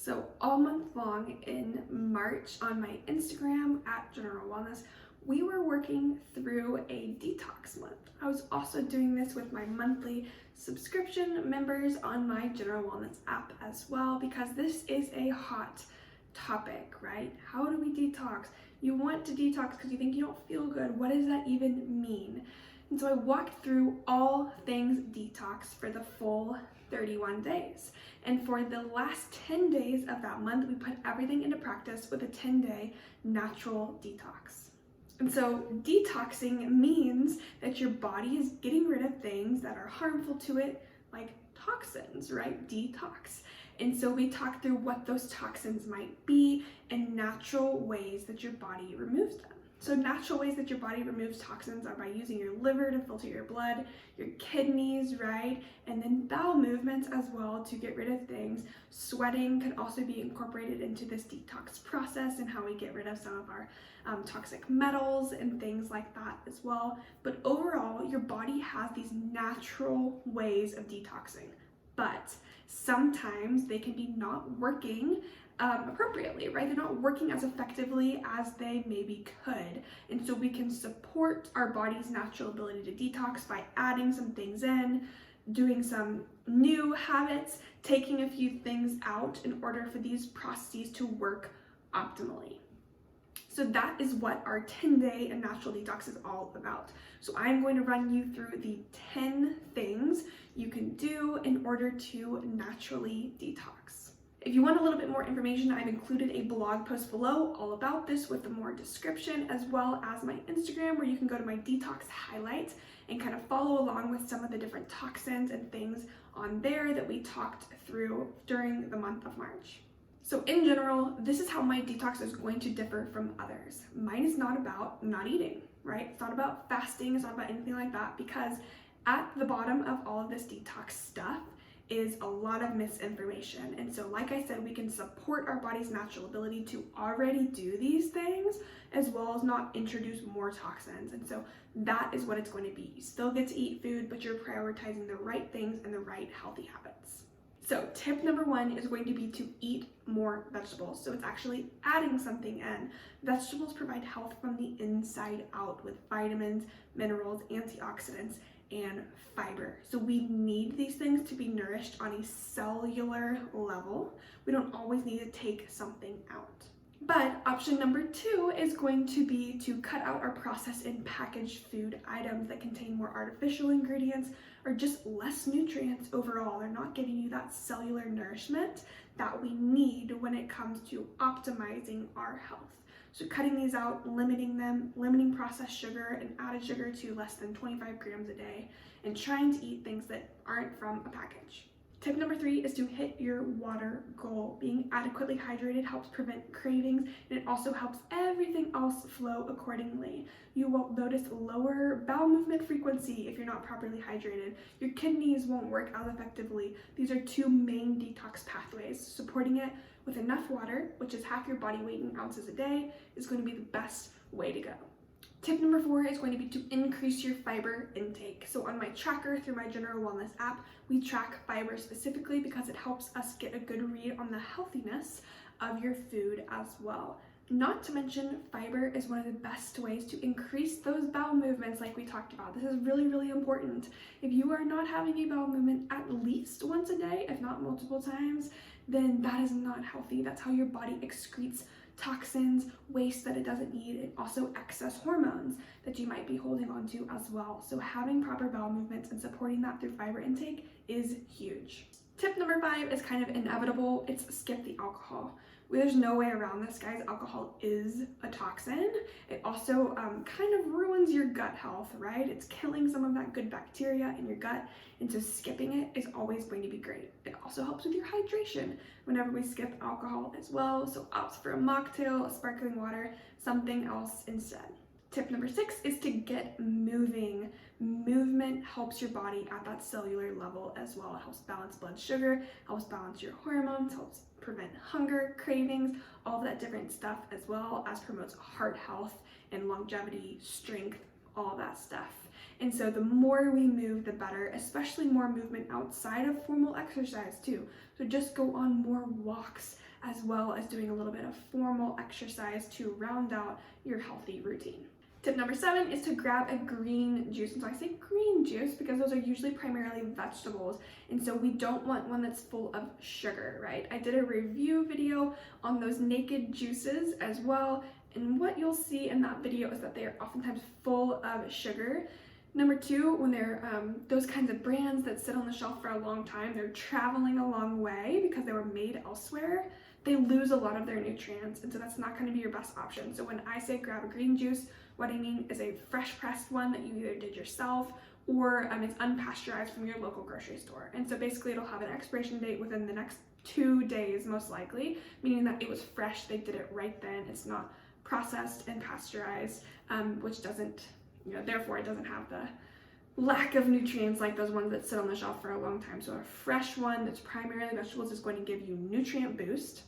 So all month long in March on my Instagram at General Wellness, we were working through a detox month. I was also doing this with my monthly subscription members on my General Wellness app as well, because this is a hot topic, right? How do we detox? You want to detox because you think you don't feel good. What does that even mean? And so I walked through all things detox for the full 31 days. And for the last 10 days of that month, we put everything into practice with a 10-day natural detox. And so detoxing means that your body is getting rid of things that are harmful to it, like toxins, right? Detox. And so we talk through what those toxins might be and natural ways that your body removes them. So natural ways that your body removes toxins are by using your liver to filter your blood, your kidneys, right? And then bowel movements as well to get rid of things. Sweating can also be incorporated into this detox process and how we get rid of some of our toxic metals and things like that as well. But overall, your body has these natural ways of detoxing, but sometimes they can be not working appropriately, right? They're not working as effectively as they maybe could. And so we can support our body's natural ability to detox by adding some things in, doing some new habits, taking a few things out in order for these processes to work optimally. So that is what our 10-day natural detox is all about. So I'm going to run you through the 10 things you can do in order to naturally detox. If you want a little bit more information, I've included a blog post below all about this with more description, as well as my Instagram, where you can go to my detox highlight and kind of follow along with some of the different toxins and things on there that we talked through during the month of March. So in general, this is how my detox is going to differ from others. Mine is not about not eating, right? It's not about fasting, it's not about anything like that, because at the bottom of all of this detox stuff is a lot of misinformation. And so like I said, we can support our body's natural ability to already do these things, as well as not introduce more toxins. And so that is what it's going to be. You still get to eat food, but you're prioritizing the right things and the right healthy habits. So tip number 1 is going to be to eat more vegetables. So it's actually adding something in. Vegetables provide health from the inside out with vitamins, minerals, antioxidants, and fiber. So we need these things to be nourished on a cellular level. We don't always need to take something out. But option number 2 is going to be to cut out our processed and packaged food items that contain more artificial ingredients or just less nutrients overall. They're not giving you that cellular nourishment that we need when it comes to optimizing our health. So cutting these out, limiting them, limiting processed sugar and added sugar to less than 25 grams a day, and trying to eat things that aren't from a package. Tip number 3 is to hit your water goal. Being adequately hydrated helps prevent cravings, and it also helps everything else flow accordingly. You will notice lower bowel movement frequency if you're not properly hydrated. Your kidneys won't work as effectively. These are 2 main detox pathways. Supporting it with enough water, which is half your body weight in ounces a day, is going to be the best way to go. Tip number 4 is going to be to increase your fiber intake. So on my tracker through my General Wellness app, we track fiber specifically because it helps us get a good read on the healthiness of your food as well. Not to mention, fiber is one of the best ways to increase those bowel movements like we talked about. This is really, really important. If you are not having a bowel movement at least once a day, if not multiple times, then that is not healthy. That's how your body excretes toxins, waste that it doesn't need, and also excess hormones that you might be holding on to as well. So having proper bowel movements and supporting that through fiber intake is huge. Tip number 5 is kind of inevitable. It's skip the alcohol. There's no way around this, guys. Alcohol is a toxin. It also kind of ruins your gut health, right? It's killing some of that good bacteria in your gut, and so skipping it is always going to be great. It also helps with your hydration whenever we skip alcohol as well. So opt for a mocktail, a sparkling water, something else instead. Tip number 6 is to get moving. Movement helps your body at that cellular level as well. It helps balance blood sugar, helps balance your hormones, helps prevent hunger, cravings, all of that different stuff, as well as promotes heart health and longevity, strength, all that stuff. And so the more we move, the better, especially more movement outside of formal exercise too. So just go on more walks as well as doing a little bit of formal exercise to round out your healthy routine. Tip number 7 is to grab a green juice. And so I say green juice because those are usually primarily vegetables. And so we don't want one that's full of sugar, right? I did a review video on those naked juices as well. And what you'll see in that video is that they are oftentimes full of sugar. Number 2, when they're those kinds of brands that sit on the shelf for a long time, they're traveling a long way because they were made elsewhere. They lose a lot of their nutrients, and so that's not going to be your best option. So when I say grab a green juice, what I mean is a fresh pressed one that you either did yourself or it's unpasteurized from your local grocery store. And so basically it'll have an expiration date within the next 2 days, most likely, meaning that it was fresh, they did it right then. It's not processed and pasteurized, which doesn't, therefore it doesn't have the lack of nutrients like those ones that sit on the shelf for a long time. So a fresh one that's primarily vegetables is going to give you nutrient boost.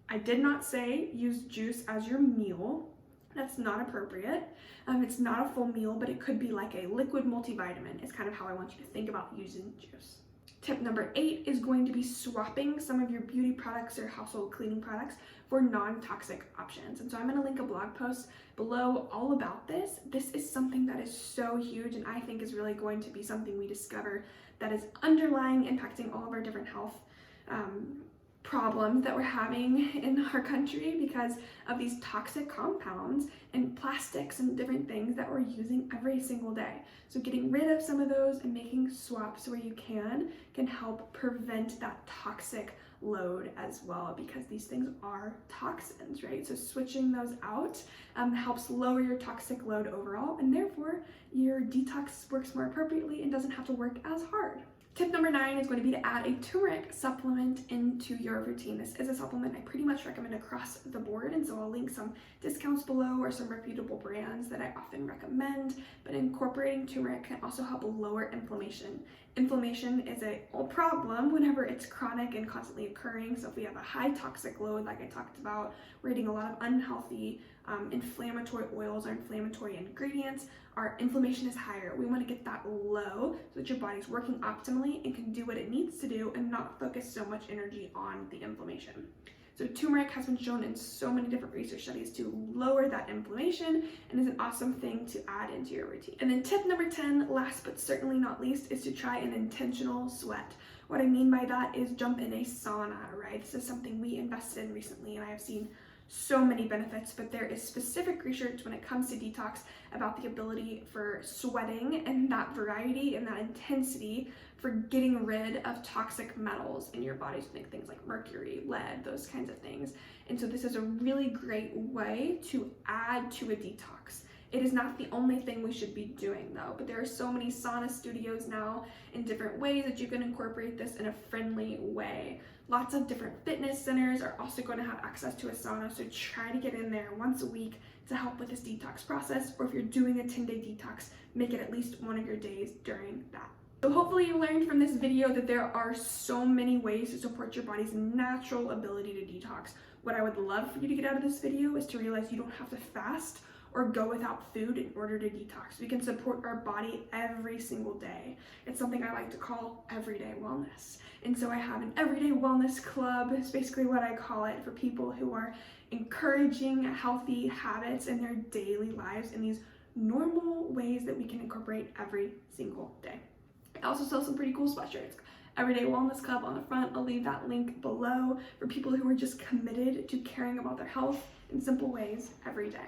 I did not say use juice as your meal. That's not appropriate. It's not a full meal, but it could be like a liquid multivitamin is kind of how I want you to think about using juice. Tip number 8 is going to be swapping some of your beauty products or household cleaning products for non-toxic options. And so I'm going to link a blog post below all about this. This is something that is so huge and I think is really going to be something we discover that is underlying impacting all of our different health problems that we're having in our country because of these toxic compounds and plastics and different things that we're using every single day. So getting rid of some of those and making swaps where you can help prevent that toxic load as well, because these things are toxins, right? So switching those out helps lower your toxic load overall, and therefore your detox works more appropriately and doesn't have to work as hard. Tip number 9 is going to be to add a turmeric supplement into your routine. This is a supplement I pretty much recommend across the board, and so I'll link some discounts below or some reputable brands that I often recommend, but incorporating turmeric can also help lower inflammation. Inflammation is a problem whenever it's chronic and constantly occurring. So if we have a high toxic load, like I talked about, we're eating a lot of unhealthy inflammatory oils or inflammatory ingredients, our inflammation is higher. We want to get that low so that your body's working optimally and can do what it needs to do and not focus so much energy on the inflammation. So turmeric has been shown in so many different research studies to lower that inflammation and is an awesome thing to add into your routine. And then tip number 10, last but certainly not least, is to try an intentional sweat. What I mean by that is jump in a sauna, right? This is something we invested in recently and I have seen so many benefits, but there is specific research when it comes to detox about the ability for sweating and that variety and that intensity for getting rid of toxic metals in your body. So think things like mercury, lead, those kinds of things. And so this is a really great way to add to a detox. It is not the only thing we should be doing though, but there are so many sauna studios now in different ways that you can incorporate this in a friendly way. Lots of different fitness centers are also going to have access to a sauna, so try to get in there once a week to help with this detox process, or if you're doing a 10-day detox, make it at least one of your days during that. So hopefully you learned from this video that there are so many ways to support your body's natural ability to detox. What I would love for you to get out of this video is to realize you don't have to fast or go without food in order to detox. We can support our body every single day. It's something I like to call everyday wellness. And so I have an everyday wellness club. It's basically what I call it for people who are encouraging healthy habits in their daily lives in these normal ways that we can incorporate every single day. I also sell some pretty cool sweatshirts. Everyday Wellness Club on the front. I'll leave that link below for people who are just committed to caring about their health in simple ways every day.